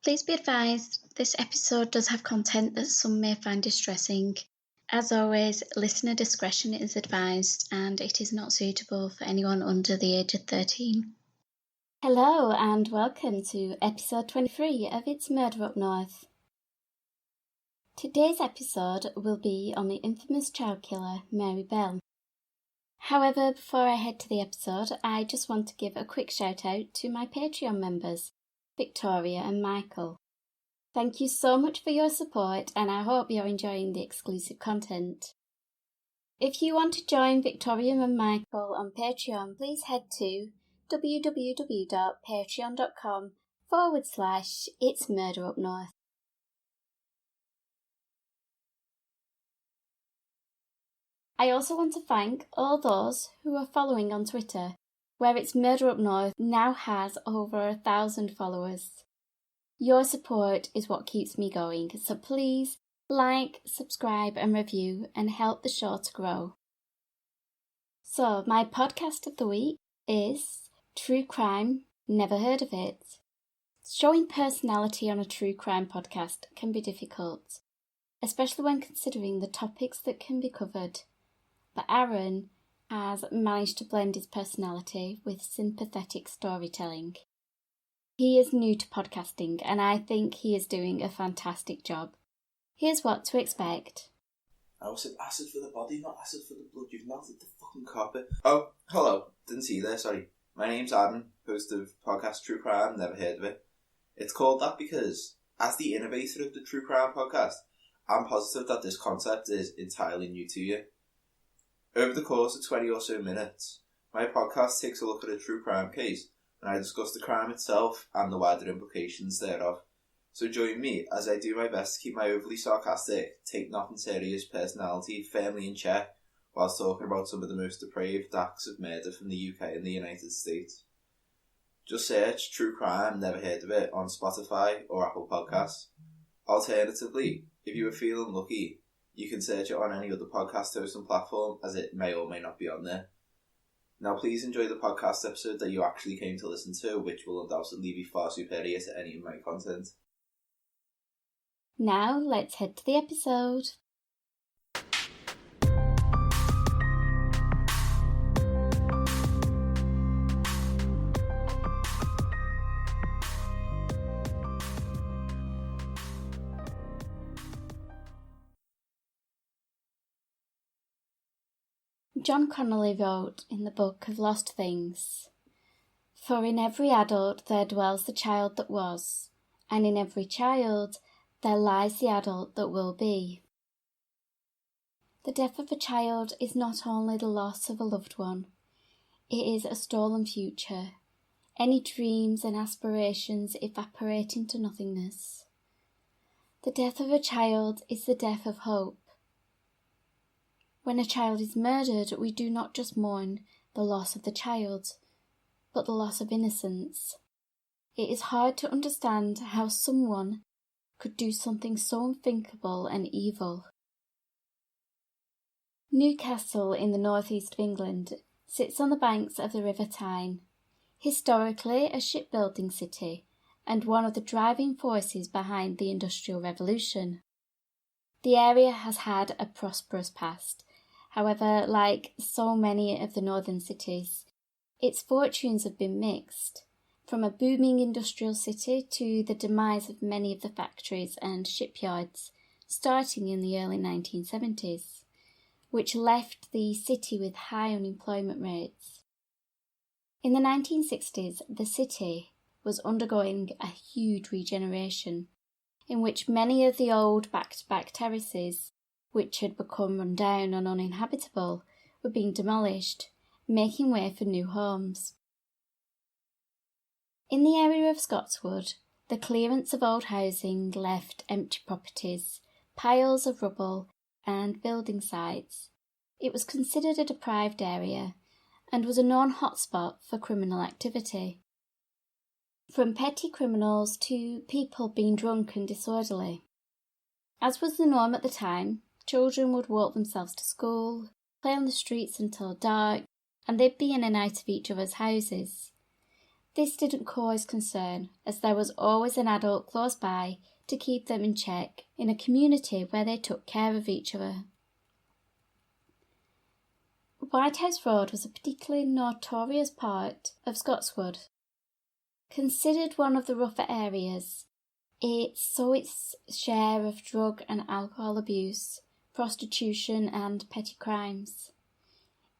Please be advised, this episode does have content that some may find distressing. As always, listener discretion is advised and it is not suitable for anyone under the age of 13. Hello and welcome to episode 23 of It's Murder Up North. Today's episode will be on the infamous child killer Mary Bell. However, before I head to the episode, I just want to give a quick shout out to my Patreon members, Victoria and Michael. Thank you so much for your support and I hope you're enjoying the exclusive content. If you want to join Victoria and Michael on Patreon, please head to www.patreon.com/It's Murder Up North. I also want to thank all those who are following on Twitter, where It's Murder Up North now has over 1,000 followers. Your support is what keeps me going, so please like, subscribe and review and help the show to grow. So, my podcast of the week is True Crime, Never Heard of It. Showing personality on a true crime podcast can be difficult, especially when considering the topics that can be covered. But Aaron has managed to blend his personality with sympathetic storytelling. He is new to podcasting and I think he is doing a fantastic job. Here's what to expect. I said acid for the body, not acid for the blood. You've melted the fucking carpet. Oh, hello. Didn't see you there, sorry. My name's Aaron, host of podcast True Crime, Never Heard of It. It's called that because, as the innovator of the True Crime podcast, I'm positive that this concept is entirely new to you. Over the course of 20 or so minutes, my podcast takes a look at a true crime case and I discuss the crime itself and the wider implications thereof. So join me as I do my best to keep my overly sarcastic, take nothing serious personality firmly in check whilst talking about some of the most depraved acts of murder from the UK and the United States. Just search True Crime, Never Heard of It on Spotify or Apple Podcasts. Alternatively, if you are feeling lucky, you can search it on any other podcast hosting platform as it may or may not be on there. Now please enjoy the podcast episode that you actually came to listen to, which will undoubtedly be far superior to any of my content. Now let's head to the episode. John Connolly wrote in the Book of Lost Things, "For in every adult there dwells the child that was, and in every child there lies the adult that will be." The death of a child is not only the loss of a loved one, it is a stolen future. Any dreams and aspirations evaporate into nothingness. The death of a child is the death of hope. When a child is murdered, we do not just mourn the loss of the child, but the loss of innocence. It is hard to understand how someone could do something so unthinkable and evil. Newcastle in the northeast of England sits on the banks of the River Tyne, historically a shipbuilding city and one of the driving forces behind the Industrial Revolution. The area has had a prosperous past. However, like so many of the northern cities, its fortunes have been mixed, from a booming industrial city to the demise of many of the factories and shipyards starting in the early 1970s, which left the city with high unemployment rates. In the 1960s, the city was undergoing a huge regeneration, in which many of the old back-to-back terraces, which had become run down and uninhabitable, were being demolished, making way for new homes. In the area of Scotswood, the clearance of old housing left empty properties, piles of rubble and building sites. It was considered a deprived area and was a known hotspot for criminal activity. From petty criminals to people being drunk and disorderly. As was the norm at the time, children would walk themselves to school, play on the streets until dark, and they'd be in and out of each other's houses. This didn't cause concern, as there was always an adult close by to keep them in check in a community where they took care of each other. Whitehouse Road was a particularly notorious part of Scotswood. Considered one of the rougher areas, it saw its share of drug and alcohol abuse, prostitution and petty crimes.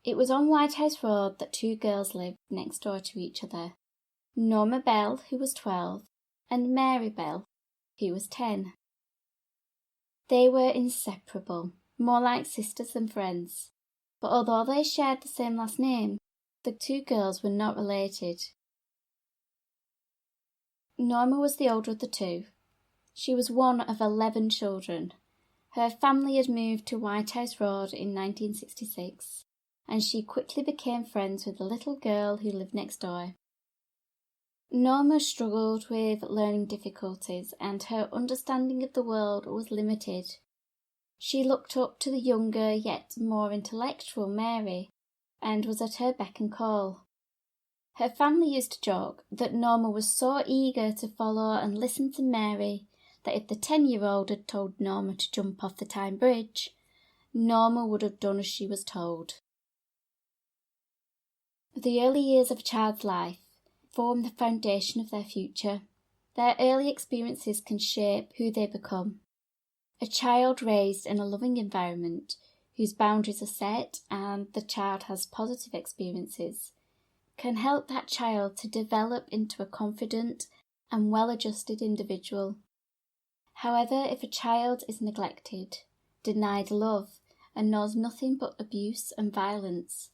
It was on Whitehouse Road that two girls lived next door to each other, Norma Bell, who was 12, and Mary Bell, who was 10. They were inseparable, more like sisters than friends, but although they shared the same last name, the two girls were not related. Norma was the older of the two. She was one of 11 children. Her family had moved to Whitehouse Road in 1966, and she quickly became friends with the little girl who lived next door. Norma struggled with learning difficulties, and her understanding of the world was limited. She looked up to the younger yet more intellectual Mary, and was at her beck and call. Her family used to joke that Norma was so eager to follow and listen to Mary that if the 10-year-old had told Norma to jump off the Tyne Bridge, Norma would have done as she was told. The early years of a child's life form the foundation of their future. Their early experiences can shape who they become. A child raised in a loving environment, whose boundaries are set and the child has positive experiences, can help that child to develop into a confident and well-adjusted individual. However, if a child is neglected, denied love, and knows nothing but abuse and violence,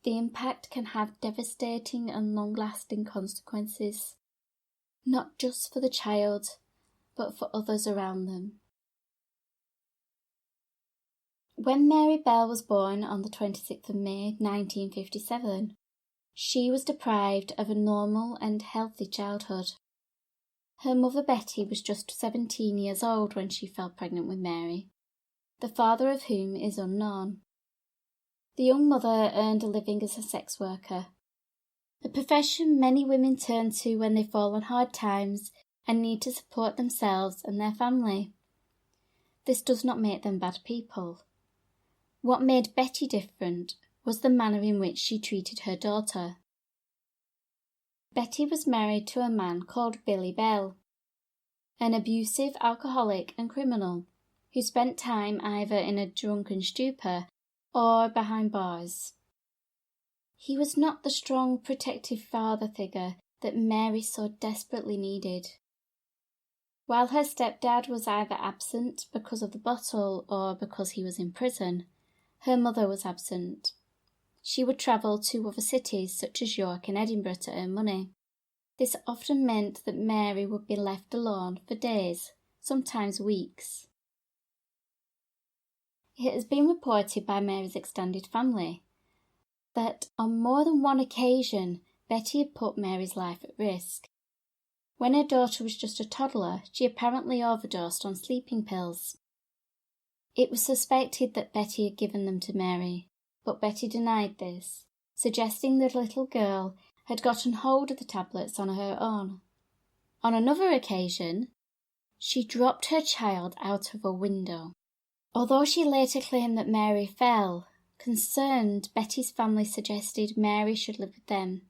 the impact can have devastating and long-lasting consequences, not just for the child, but for others around them. When Mary Bell was born on the 26th of May 1957, she was deprived of a normal and healthy childhood. Her mother Betty was just 17 years old when she fell pregnant with Mary, the father of whom is unknown. The young mother earned a living as a sex worker, a profession many women turn to when they fall on hard times and need to support themselves and their family. This does not make them bad people. What made Betty different was the manner in which she treated her daughter. Betty was married to a man called Billy Bell, an abusive alcoholic and criminal who spent time either in a drunken stupor or behind bars. He was not the strong, protective father figure that Mary so desperately needed. While her stepdad was either absent because of the bottle or because he was in prison, her mother was absent. She would travel to other cities such as York and Edinburgh to earn money. This often meant that Mary would be left alone for days, sometimes weeks. It has been reported by Mary's extended family that on more than one occasion Betty had put Mary's life at risk. When her daughter was just a toddler, she apparently overdosed on sleeping pills. It was suspected that Betty had given them to Mary, but Betty denied this, suggesting the little girl had gotten hold of the tablets on her own. On another occasion, she dropped her child out of a window. Although she later claimed that Mary fell, concerned, Betty's family suggested Mary should live with them,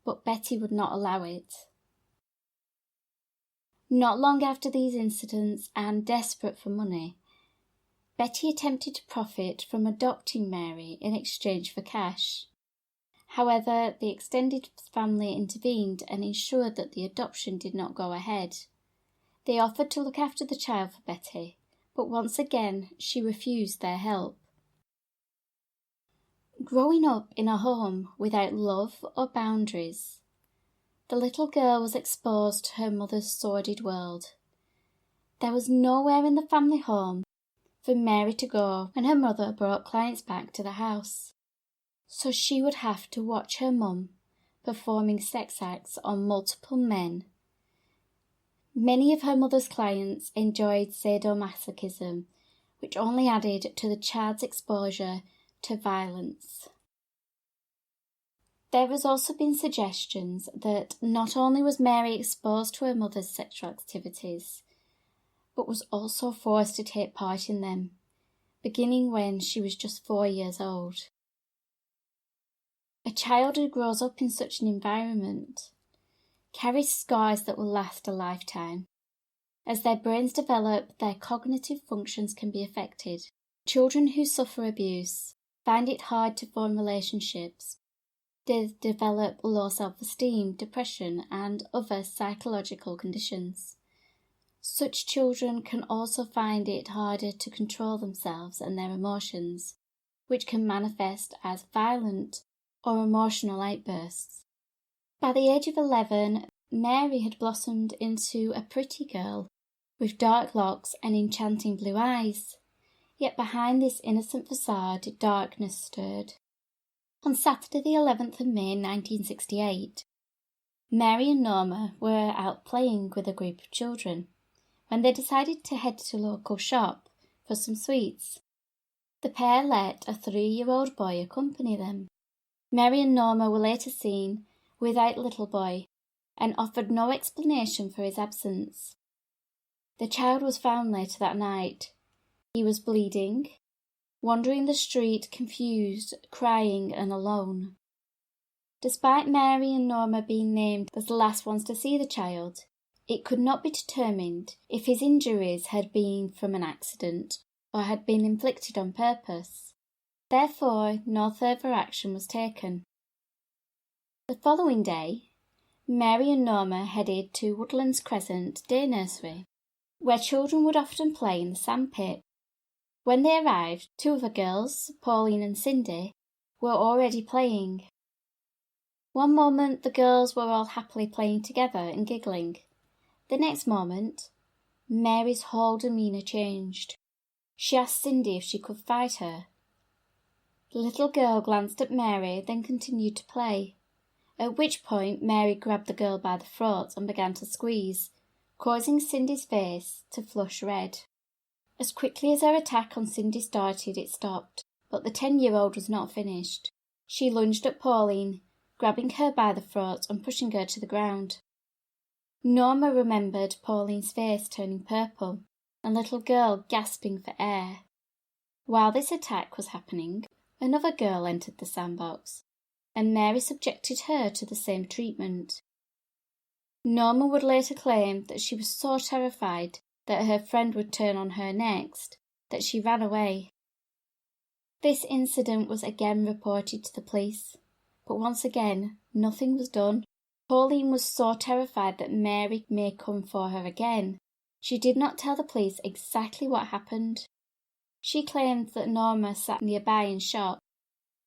but Betty would not allow it. Not long after these incidents, and desperate for money, Betty attempted to profit from adopting Mary in exchange for cash. However, the extended family intervened and ensured that the adoption did not go ahead. They offered to look after the child for Betty, but once again she refused their help. Growing up in a home without love or boundaries, the little girl was exposed to her mother's sordid world. There was nowhere in the family home for Mary to go when her mother brought clients back to the house, so she would have to watch her mum performing sex acts on multiple men. Many of her mother's clients enjoyed sadomasochism, which only added to the child's exposure to violence. There has also been suggestions that not only was Mary exposed to her mother's sexual activities, but was also forced to take part in them, beginning when she was just 4 years old. A child who grows up in such an environment carries scars that will last a lifetime. As their brains develop, their cognitive functions can be affected. Children who suffer abuse find it hard to form relationships. They develop low self-esteem, depression, and other psychological conditions. Such children can also find it harder to control themselves and their emotions, which can manifest as violent or emotional outbursts. By the age of 11, Mary had blossomed into a pretty girl with dark locks and enchanting blue eyes. Yet behind this innocent facade, darkness stirred. On Saturday the 11th of May 1968, Mary and Norma were out playing with a group of children when they decided to head to a local shop for some sweets. The pair let a 3-year-old boy accompany them. Mary and Norma were later seen without little boy and offered no explanation for his absence. The child was found later that night. He was bleeding, wandering the street, confused, crying and alone. Despite Mary and Norma being named as the last ones to see the child, it could not be determined if his injuries had been from an accident or had been inflicted on purpose. Therefore, no further action was taken. The following day, Mary and Norma headed to Woodlands Crescent Day Nursery, where children would often play in the sandpit. When they arrived, 2 of the girls, Pauline and Cindy, were already playing. One moment the girls were all happily playing together and giggling. The next moment, Mary's whole demeanour changed. She asked Cindy if she could fight her. The little girl glanced at Mary, then continued to play, at which point Mary grabbed the girl by the throat and began to squeeze, causing Cindy's face to flush red. As quickly as her attack on Cindy started, it stopped, but the 10-year-old was not finished. She lunged at Pauline, grabbing her by the throat and pushing her to the ground. Norma remembered Pauline's face turning purple and little girl gasping for air. While this attack was happening, another girl entered the sandbox, and Mary subjected her to the same treatment. Norma would later claim that she was so terrified that her friend would turn on her next, that she ran away. This incident was again reported to the police, but once again, nothing was done. Pauline was so terrified that Mary may come for her again. She did not tell the police exactly what happened. She claimed that Norma sat nearby and shot,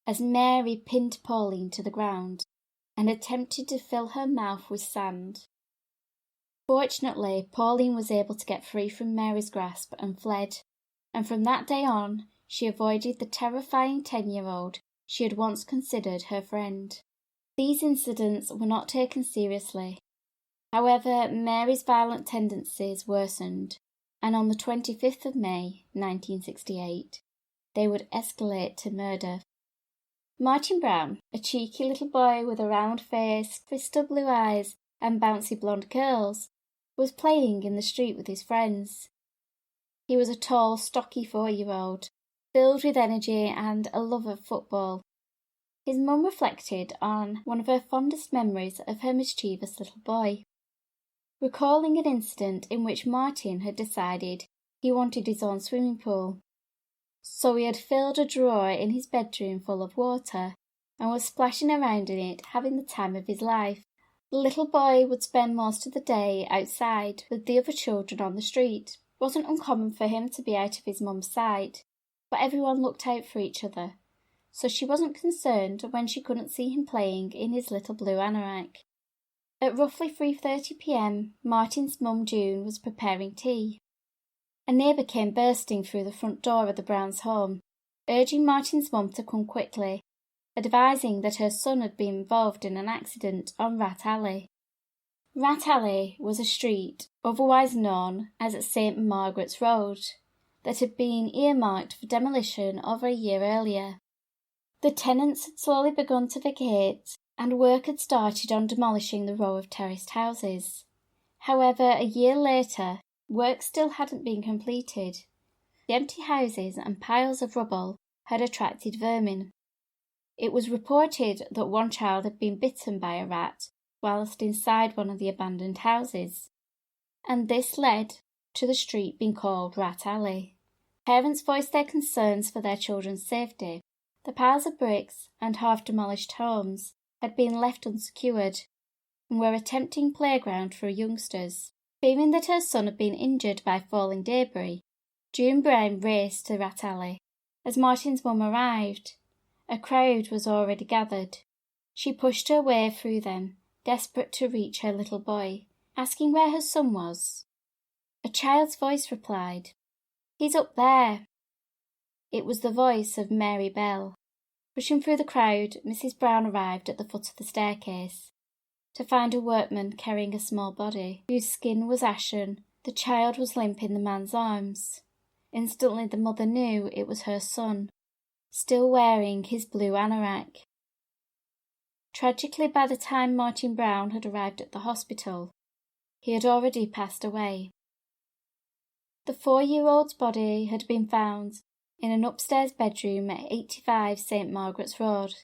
as Mary pinned Pauline to the ground and attempted to fill her mouth with sand. Fortunately, Pauline was able to get free from Mary's grasp and fled, and from that day on, she avoided the terrifying 10-year-old she had once considered her friend. These incidents were not taken seriously. However, Mary's violent tendencies worsened, and on the 25th of May, 1968, they would escalate to murder. Martin Brown, a cheeky little boy with a round face, crystal blue eyes, and bouncy blonde curls, was playing in the street with his friends. He was a tall, stocky 4-year-old, filled with energy and a love of football. His mum reflected on one of her fondest memories of her mischievous little boy, recalling an incident in which Martin had decided he wanted his own swimming pool. So he had filled a drawer in his bedroom full of water and was splashing around in it, having the time of his life. The little boy would spend most of the day outside with the other children on the street. It wasn't uncommon for him to be out of his mum's sight, but everyone looked out for each other, so she wasn't concerned when she couldn't see him playing in his little blue anorak. At roughly 3:30 p.m, Martin's mum June was preparing tea. A neighbour came bursting through the front door of the Browns' home, urging Martin's mum to come quickly, advising that her son had been involved in an accident on Rat Alley. Rat Alley was a street, otherwise known as St Margaret's Road, that had been earmarked for demolition over a year earlier. The tenants had slowly begun to vacate, and work had started on demolishing the row of terraced houses. However, a year later, work still hadn't been completed. The empty houses and piles of rubble had attracted vermin. It was reported that one child had been bitten by a rat whilst inside one of the abandoned houses, and this led to the street being called Rat Alley. Parents voiced their concerns for their children's safety. The piles of bricks and half-demolished homes had been left unsecured and were a tempting playground for youngsters. Fearing that her son had been injured by falling debris, June Brown raced to Rat Alley. As Martin's mum arrived, a crowd was already gathered. She pushed her way through them, desperate to reach her little boy, asking where her son was. A child's voice replied, "He's up there." It was the voice of Mary Bell. Rushing through the crowd, Mrs. Brown arrived at the foot of the staircase to find a workman carrying a small body, whose skin was ashen. The child was limp in the man's arms. Instantly the mother knew it was her son, still wearing his blue anorak. Tragically, by the time Martin Brown had arrived at the hospital, he had already passed away. The 4-year-old's body had been found in an upstairs bedroom at 85 St. Margaret's Road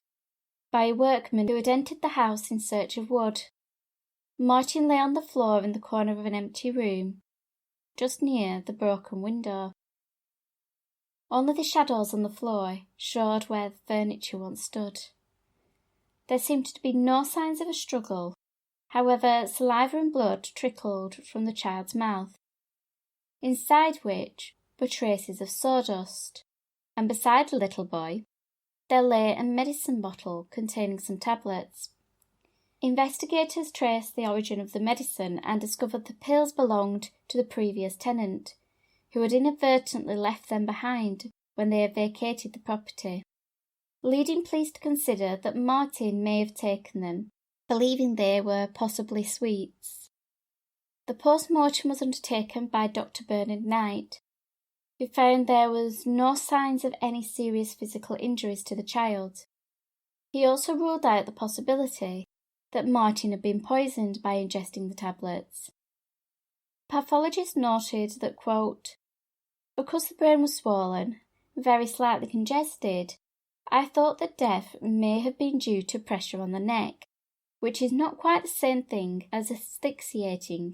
by a workman who had entered the house in search of wood. Martin lay on the floor in the corner of an empty room, just near the broken window. Only the shadows on the floor showed where the furniture once stood. There seemed to be no signs of a struggle. However, saliva and blood trickled from the child's mouth, inside which were traces of sawdust, and beside the little boy there lay a medicine bottle containing some tablets. Investigators traced the origin of the medicine and discovered the pills belonged to the previous tenant, who had inadvertently left them behind when they had vacated the property, leading police to consider that Martin may have taken them, believing they were possibly sweets. The post-mortem was undertaken by Dr. Bernard Knight, who found there was no signs of any serious physical injuries to the child. He also ruled out the possibility that Martin had been poisoned by ingesting the tablets. Pathologists noted that, quote, "Because the brain was swollen, very slightly congested, I thought that death may have been due to pressure on the neck, which is not quite the same thing as asphyxiating."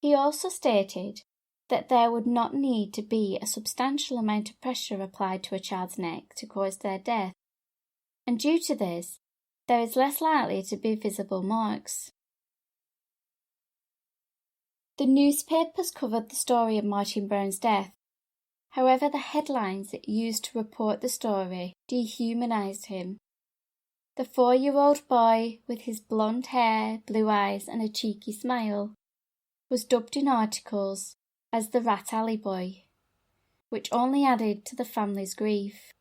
He also stated that there would not need to be a substantial amount of pressure applied to a child's neck to cause their death, and due to this, there is less likely to be visible marks. The newspapers covered the story of Martin Brown's death. However, the headlines used to report the story dehumanized him. The 4-year-old boy, with his blonde hair, blue eyes, and a cheeky smile, was dubbed in articles as the Rat Alley Boy, which only added to the family's grief.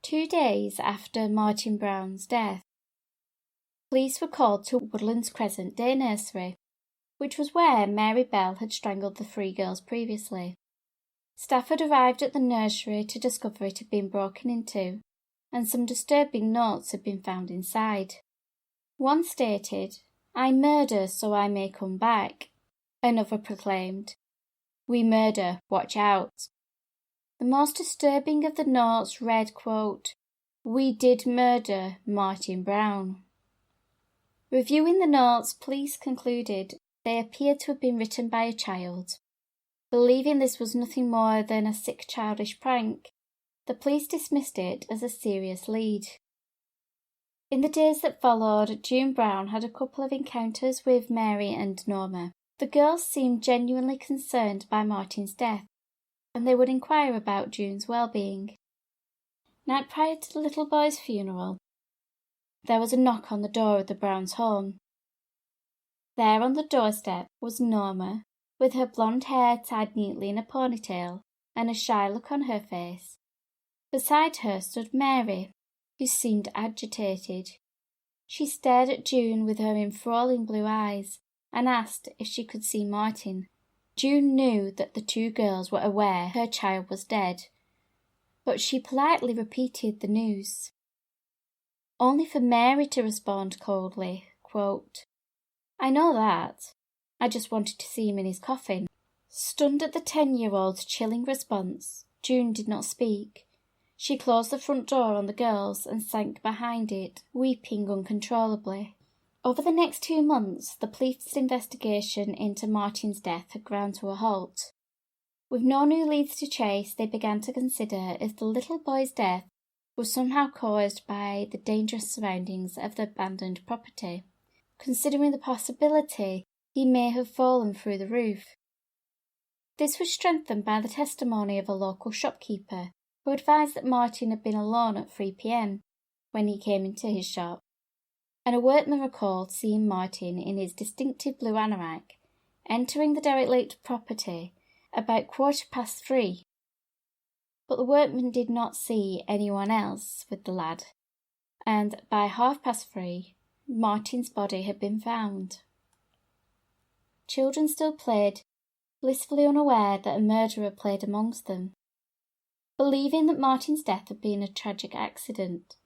2 days after Martin Brown's death, police were called to Woodlands Crescent Day Nursery, which was where Mary Bell had strangled the 3 girls previously. Staff had arrived at the nursery to discover it had been broken into, and some disturbing notes had been found inside. One stated, "I murder so I may come back." Another proclaimed, "We murder, watch out." The most disturbing of the notes read, quote, "We did murder Martin Brown." Reviewing the notes, police concluded they appeared to have been written by a child. Believing this was nothing more than a sick childish prank, the police dismissed it as a serious lead. In the days that followed, June Brown had a couple of encounters with Mary and Norma. The girls seemed genuinely concerned by Martin's death, and they would inquire about June's well-being. Night prior to the little boy's funeral, there was a knock on the door of the Browns' home. There on the doorstep was Norma, with her blonde hair tied neatly in a ponytail and a shy look on her face. Beside her stood Mary, who seemed agitated. She stared at June with her enthralling blue eyes and asked if she could see Martin. June knew that the 2 girls were aware her child was dead, but she politely repeated the news. only for Mary to respond coldly, quote, "I know that. I just wanted to see him in his coffin." Stunned at the 10-year-old's chilling response, June did not speak. She closed the front door on the girls and sank behind it, weeping uncontrollably. Over the next 2 months, the police investigation into Martin's death had ground to a halt. With no new leads to chase, they began to consider if the little boy's death was somehow caused by the dangerous surroundings of the abandoned property, considering the possibility he may have fallen through the roof. This was strengthened by the testimony of a local shopkeeper who advised that Martin had been alone at 3 p.m. when he came into his shop, and a workman recalled seeing Martin in his distinctive blue anorak entering the derelict property about 3:15. But the workman did not see anyone else with the lad, and by 3:30, Martin's body had been found. Children still played, blissfully unaware that a murderer played amongst them. Believing that Martin's death had been a tragic accident,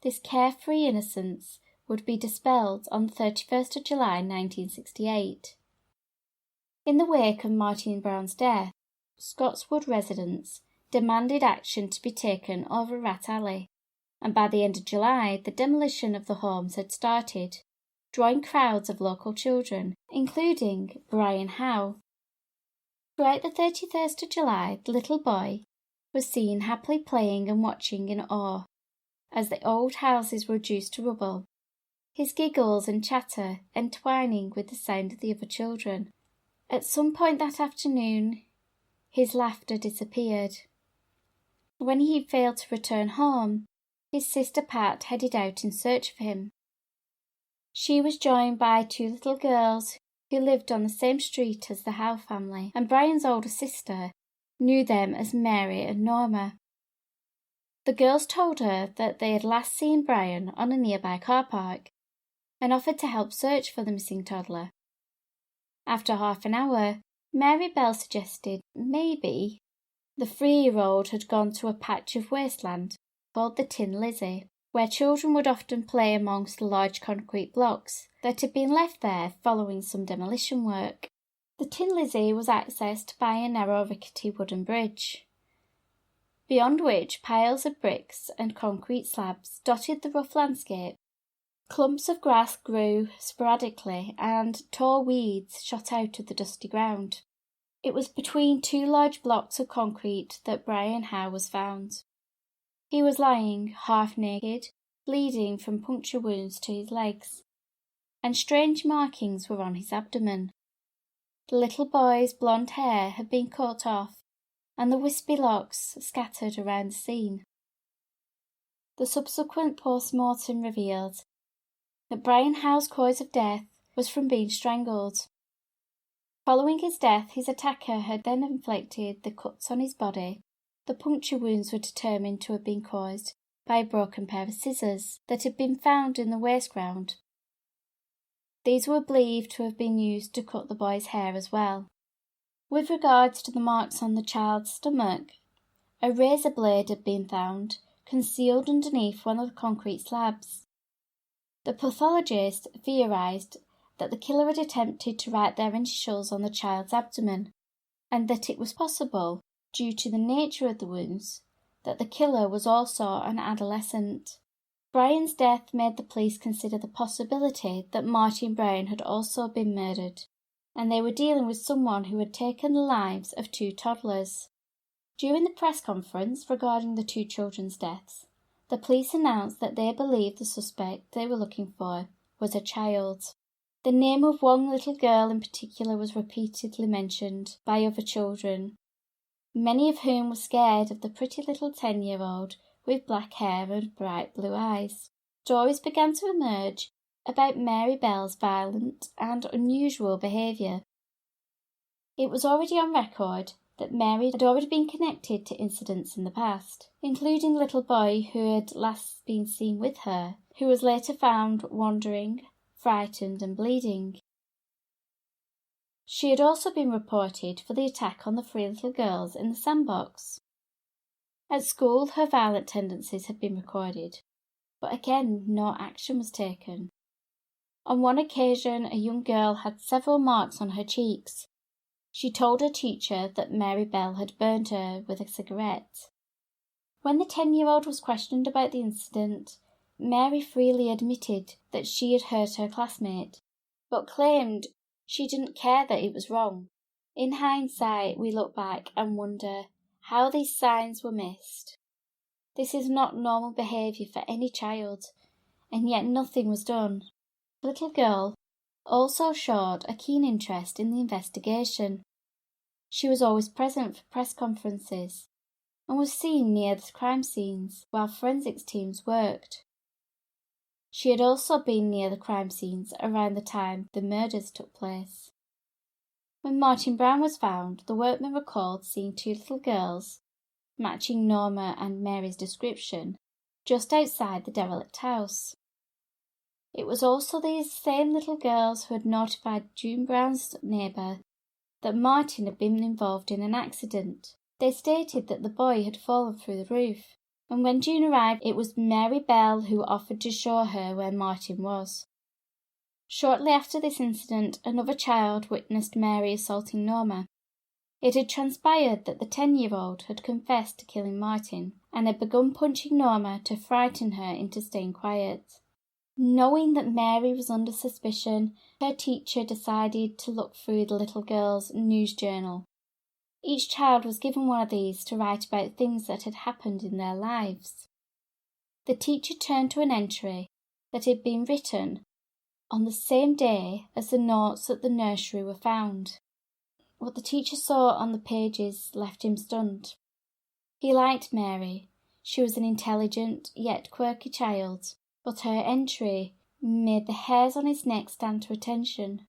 this carefree innocence would be dispelled on the 31st of July 1968. In the wake of Martin Brown's death, Scotswood residents demanded action to be taken over Rat Alley, and by the end of July the demolition of the homes had started, drawing crowds of local children, including Brian Howe. Throughout the 31st of July, the little boy was seen happily playing and watching in awe as the old houses were reduced to rubble, his giggles and chatter entwining with the sound of the other children. At some point that afternoon, his laughter disappeared. When he failed to return home, his sister Pat headed out in search of him. She was joined by 2 little girls who lived on the same street as the Howe family, and Brian's older sister knew them as Mary and Norma. The girls told her that they had last seen Brian on a nearby car park and offered to help search for the missing toddler. After half an hour, Mary Bell suggested maybe the 3-year-old had gone to a patch of wasteland called the Tin Lizzie, where children would often play amongst the large concrete blocks that had been left there following some demolition work. The Tin Lizzie was accessed by a narrow rickety wooden bridge, beyond which piles of bricks and concrete slabs dotted the rough landscape. Clumps of grass grew sporadically and tall weeds shot out of the dusty ground. It was between 2 large blocks of concrete that Brian Howe was found. He was lying, half naked, bleeding from puncture wounds to his legs, and strange markings were on his abdomen. The little boy's blonde hair had been cut off, and the wispy locks scattered around the scene. The subsequent post-mortem revealed that Brian Howe's cause of death was from being strangled. Following his death, his attacker had then inflicted the cuts on his body. The puncture wounds were determined to have been caused by a broken pair of scissors that had been found in the waste ground. These were believed to have been used to cut the boy's hair as well. With regards to the marks on the child's stomach, a razor blade had been found concealed underneath one of the concrete slabs. The pathologist theorized that the killer had attempted to write their initials on the child's abdomen, and that it was possible, due to the nature of the wounds, that the killer was also an adolescent. Brian's death made the police consider the possibility that Martin Brown had also been murdered, and they were dealing with someone who had taken the lives of 2 toddlers. During the press conference regarding the 2 children's deaths, the police announced that they believed the suspect they were looking for was a child. The name of one little girl in particular was repeatedly mentioned by other children, many of whom were scared of the pretty little 10-year-old with black hair and bright blue eyes. Stories began to emerge about Mary Bell's violent and unusual behaviour. It was already on record that Mary had already been connected to incidents in the past, including the little boy who had last been seen with her, who was later found wandering, frightened and bleeding. She had also been reported for the attack on the 3 little girls in the sandbox. At school, her violent tendencies had been recorded. but again no action was taken. On one occasion, a young girl had several marks on her cheeks. She told her teacher that Mary Bell had burned her with a cigarette. When the 10-year-old was questioned about the incident, Mary freely admitted that she had hurt her classmate, but claimed she didn't care that it was wrong. In hindsight, we look back and wonder how these signs were missed. This is not normal behaviour for any child, and yet nothing was done. The little girl also showed a keen interest in the investigation. She was always present for press conferences and was seen near the crime scenes while forensics teams worked. She had also been near the crime scenes around the time the murders took place. When Martin Brown was found, the workmen recalled seeing two little girls, matching Norma and Mary's description, just outside the derelict house. It was also these same little girls who had notified June Brown's neighbour that Martin had been involved in an accident. They stated that the boy had fallen through the roof, and when June arrived, it was Mary Bell who offered to show her where Martin was. Shortly after this incident, another child witnessed Mary assaulting Norma. It had transpired that the 10-year-old had confessed to killing Martin and had begun punching Norma to frighten her into staying quiet. Knowing that Mary was under suspicion, her teacher decided to look through the little girl's news journal. Each child was given one of these to write about things that had happened in their lives. The teacher turned to an entry that had been written on the same day as the notes at the nursery were found. What the teacher saw on the pages left him stunned. He liked Mary. She was an intelligent yet quirky child, but her entry made the hairs on his neck stand to attention.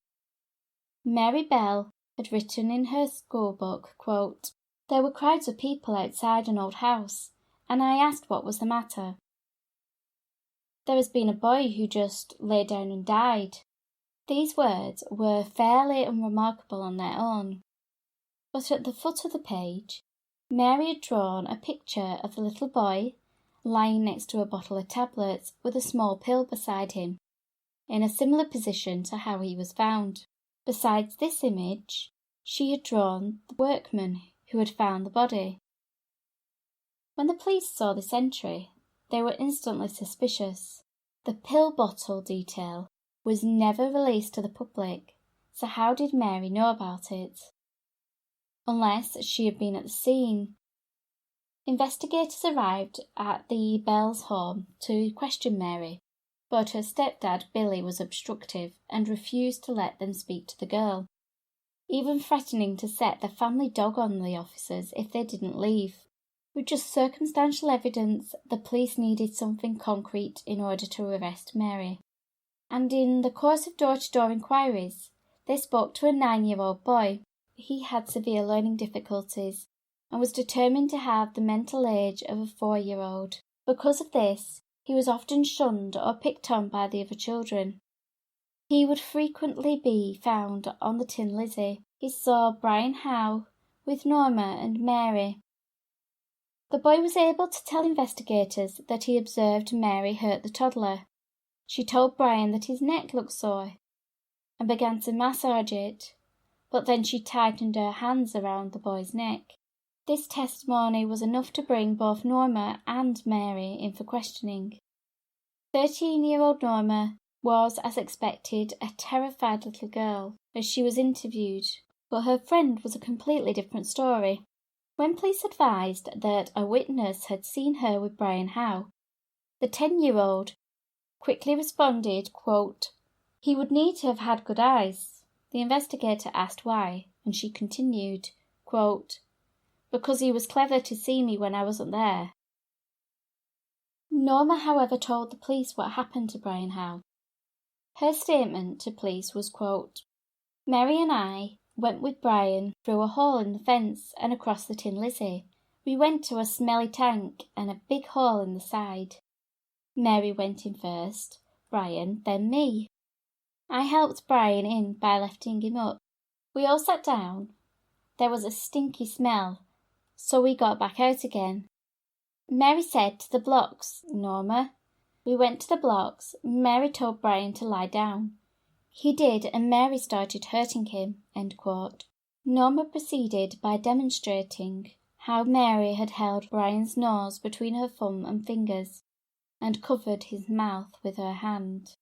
Mary Bell had written in her schoolbook, quote, "There were crowds of people outside an old house, and I asked what was the matter. There has been a boy who just lay down and died." These words were fairly unremarkable on their own, but at the foot of the page, Mary had drawn a picture of the little boy lying next to a bottle of tablets with a small pill beside him, in a similar position to how he was found. Besides this image, she had drawn the workman who had found the body. When the police saw this entry, they were instantly suspicious. The pill bottle detail was never released to the public, so how did Mary know about it? Unless she had been at the scene. Investigators arrived at the Bells' home to question Mary, but her stepdad Billy was obstructive and refused to let them speak to the girl, even threatening to set the family dog on the officers if they didn't leave. With just circumstantial evidence, the police needed something concrete in order to arrest Mary. And in the course of door-to-door inquiries, they spoke to a 9-year-old boy. He had severe learning difficulties and was determined to have the mental age of a 4-year-old. Because of this, he was often shunned or picked on by the other children. He would frequently be found on the Tin Lizzie. He saw Brian Howe with Norma and Mary. The boy was able to tell investigators that he observed Mary hurt the toddler. She told Brian that his neck looked sore and began to massage it, but then she tightened her hands around the boy's neck. This testimony was enough to bring both Norma and Mary in for questioning. 13-year-old Norma was, as expected, a terrified little girl as she was interviewed, but her friend was a completely different story. When police advised that a witness had seen her with Brian Howe, the 10-year-old quickly responded, quote, "He would need to have had good eyes." The investigator asked why, and she continued, quote, "Because he was clever to see me when I wasn't there." Norma, however, told the police what happened to Brian Howe. Her statement to police was, quote, "Mary and I went with Brian through a hole in the fence and across the Tin Lizzie. We went to a smelly tank and a big hole in the side. Mary went in first, Brian, then me. I helped Brian in by lifting him up. We all sat down. There was a stinky smell, so we got back out again. Mary said to the blocks, 'Norma, "We went to the blocks. Mary told Brian to lie down. He did, and Mary started hurting him." End quote. Norma proceeded by demonstrating how Mary had held Brian's nose between her thumb and fingers and covered his mouth with her hand.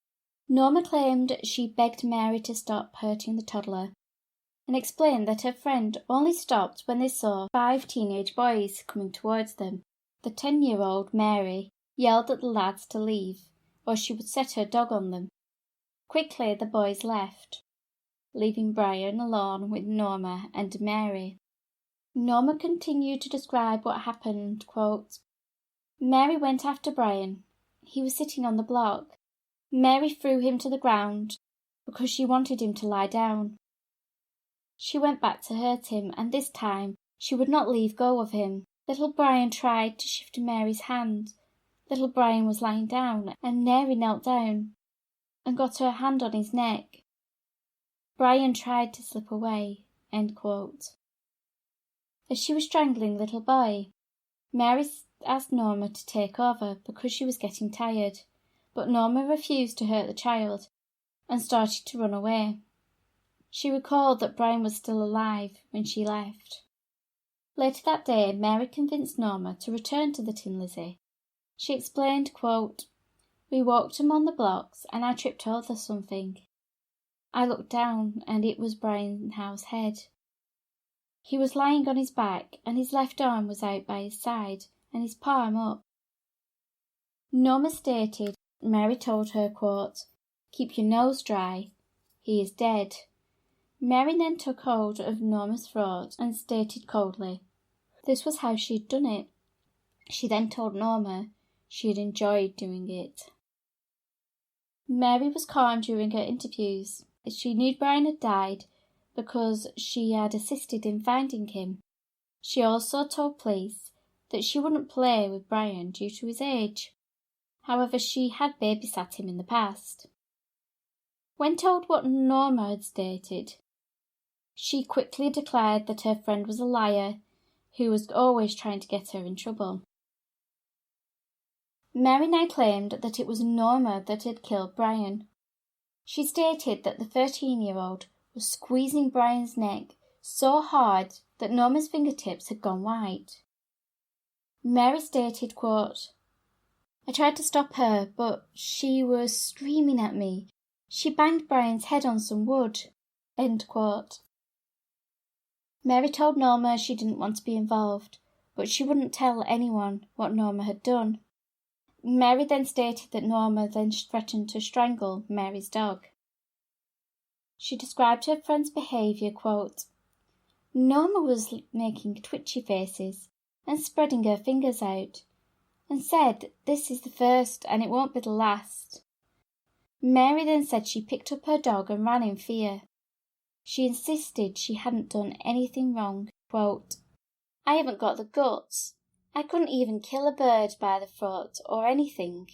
Norma claimed she begged Mary to stop hurting the toddler and explained that her friend only stopped when they saw 5 teenage boys coming towards them. The 10-year-old Mary yelled at the lads to leave, or she would set her dog on them. Quickly the boys left, leaving Brian alone with Norma and Mary. Norma continued to describe what happened, quote, "Mary went after Brian. He was sitting on the block. Mary threw him to the ground because she wanted him to lie down. She went back to hurt him, and this time she would not leave go of him. Little Brian tried to shift Mary's hand. Little Brian was lying down, and Mary knelt down and got her hand on his neck. Brian tried to slip away." End quote. As she was strangling little boy, Mary asked Norma to take over because she was getting tired, but Norma refused to hurt the child and started to run away. She recalled that Brian was still alive when she left. Later that day, Mary convinced Norma to return to the Tin Lizzie. She explained, quote, "We walked among the blocks and I tripped over something. I looked down and it was Brian Howe's head. He was lying on his back and his left arm was out by his side and his palm up." Norma stated Mary told her, quote, "Keep your nose dry. He is dead." Mary then took hold of Norma's throat and stated coldly this was how she had done it. She then told Norma she had enjoyed doing it. Mary was calm during her interviews. She knew Brian had died because she had assisted in finding him. She also told police that she wouldn't play with Brian due to his age. However, she had babysat him in the past. When told what Norma had stated, she quickly declared that her friend was a liar who was always trying to get her in trouble. Mary now claimed that it was Norma that had killed Brian. She stated that the 13-year-old was squeezing Brian's neck so hard that Norma's fingertips had gone white. Mary stated, quote, "I tried to stop her, but she was screaming at me. She banged Brian's head on some wood." End quote. Mary told Norma she didn't want to be involved, but she wouldn't tell anyone what Norma had done. Mary then stated that Norma then threatened to strangle Mary's dog. She described her friend's behaviour, quote, "Norma was making twitchy faces and spreading her fingers out, and said, 'This is the first and it won't be the last.' Mary then said she picked up her dog and ran in fear. She insisted she hadn't done anything wrong. Quote, 'I haven't got the guts. I couldn't even kill a bird by the throat or anything.'"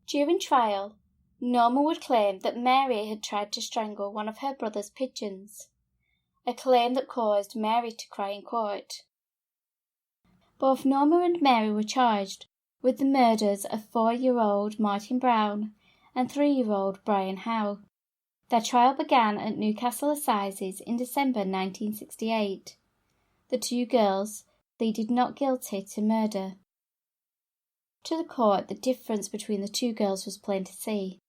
During trial, Norma would claim that Mary had tried to strangle one of her brother's pigeons, a claim that caused Mary to cry in court. Both Norma and Mary were charged with the murders of 4-year-old Martin Brown and 3-year-old Brian Howe. Their trial began at Newcastle Assizes in December 1968. The 2 girls pleaded not guilty to murder. To the court, the difference between the 2 girls was plain to see.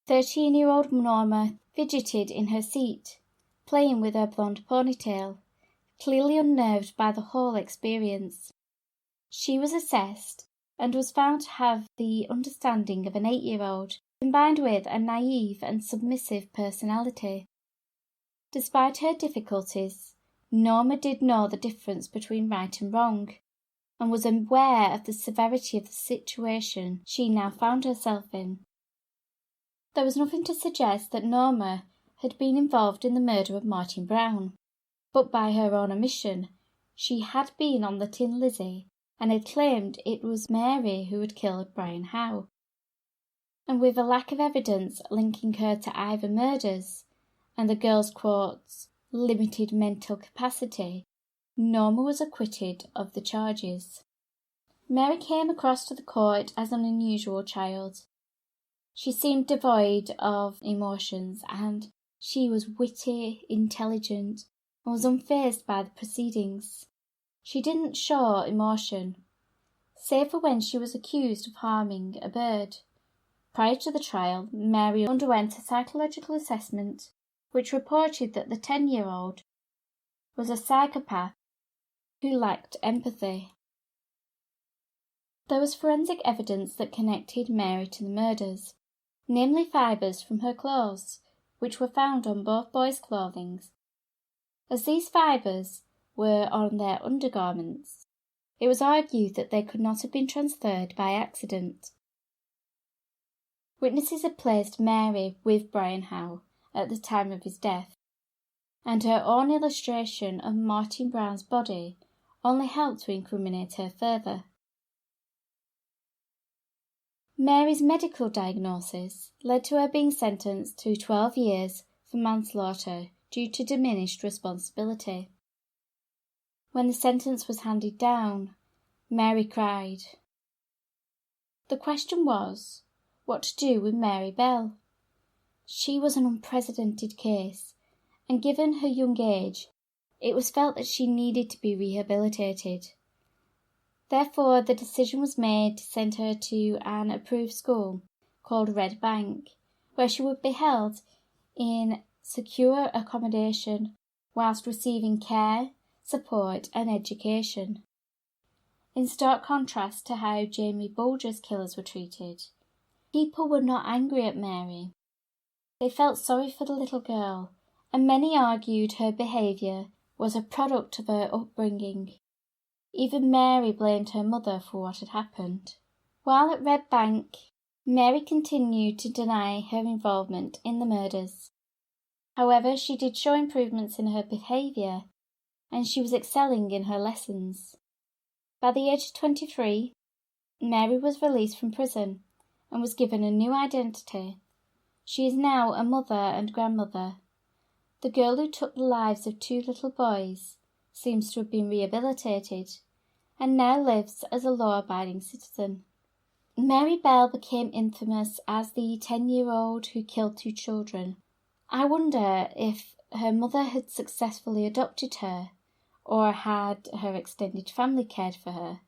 13-year-old Norma fidgeted in her seat, playing with her blonde ponytail, clearly unnerved by the whole experience. She was assessed and was found to have the understanding of an 8-year-old, combined with a naive and submissive personality. Despite her difficulties, Norma did know the difference between right and wrong, and was aware of the severity of the situation she now found herself in. There was nothing to suggest that Norma had been involved in the murder of Martin Brown, but by her own admission, she had been on the Tin Lizzie and had claimed it was Mary who had killed Brian Howe. And with a lack of evidence linking her to either murders and the girls' quotes limited mental capacity, Norma was acquitted of the charges. Mary came across to the court as an unusual child. She seemed devoid of emotions, and she was witty, intelligent, and was unfazed by the proceedings. She didn't show emotion, save for when she was accused of harming a bird. Prior to the trial, Mary underwent a psychological assessment which reported that the 10-year-old was a psychopath who lacked empathy. There was forensic evidence that connected Mary to the murders, namely fibres from her clothes, which were found on both boys' clothing. As these fibres were on their undergarments, it was argued that they could not have been transferred by accident. Witnesses had placed Mary with Brian Howe at the time of his death, and her own illustration of Martin Brown's body only helped to incriminate her further. Mary's medical diagnosis led to her being sentenced to 12 years for manslaughter due to diminished responsibility. When the sentence was handed down, Mary cried. The question was, what to do with Mary Bell? She was an unprecedented case, and given her young age, it was felt that she needed to be rehabilitated. Therefore, the decision was made to send her to an approved school called Red Bank, where she would be held in secure accommodation whilst receiving care, support and education. In stark contrast to how Jamie Bulger's killers were treated, people were not angry at Mary. They felt sorry for the little girl, and many argued her behaviour was a product of her upbringing. Even Mary blamed her mother for what had happened. While at Red Bank, Mary continued to deny her involvement in the murders. However, she did show improvements in her behaviour, and she was excelling in her lessons. By the age of 23, Mary was released from prison and was given a new identity. She is now a mother and grandmother. The girl who took the lives of 2 little boys seems to have been rehabilitated and now lives as a law-abiding citizen. Mary Bell became infamous as the 10-year-old who killed 2 children. I wonder if her mother had successfully adopted her, or had her extended family cared for her.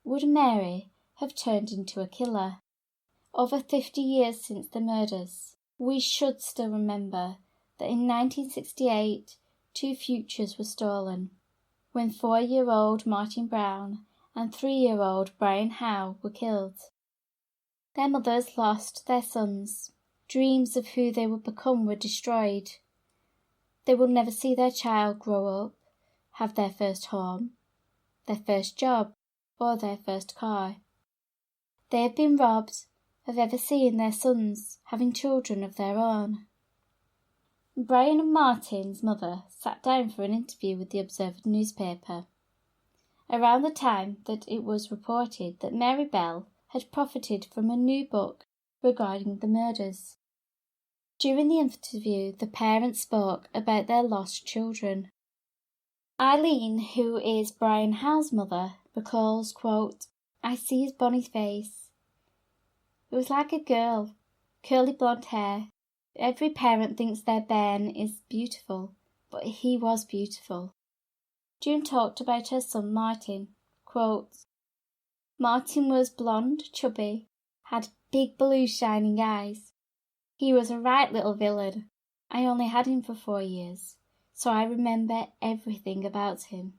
Would Mary have turned into a killer? Over 50 years since the murders, we should still remember that in 1968 2 futures were stolen, when 4-year-old Martin Brown and 3-year-old Brian Howe were killed. Their mothers lost their sons. Dreams of who they would become were destroyed. They would never see their child grow up, have their first home, their first job, or their first car. They have been robbed of ever seeing their sons having children of their own. Brian and Martin's mother sat down for an interview with the Observer newspaper, around the time that it was reported that Mary Bell had profited from a new book regarding the murders. During the interview, the parents spoke about their lost children. Eileen, who is Brian Howe's mother, recalls, quote, I see his bonny face. It was like a girl, curly blonde hair. Every parent thinks their bairn is beautiful, but he was beautiful. June talked about her son Martin, quote, Martin was blonde, chubby, had big blue shining eyes. He was a right little villain. I only had him for 4 years, so I remember everything about him.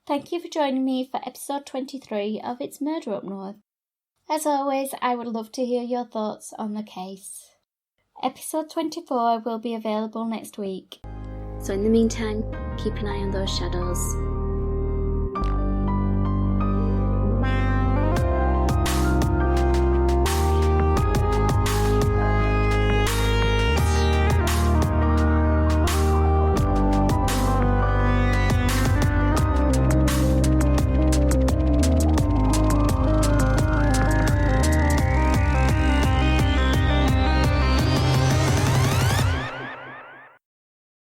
Thank you for joining me for episode 23 of It's Murder Up North. As always, I would love to hear your thoughts on the case. Episode 24 will be available next week. So in the meantime, keep an eye on those shadows.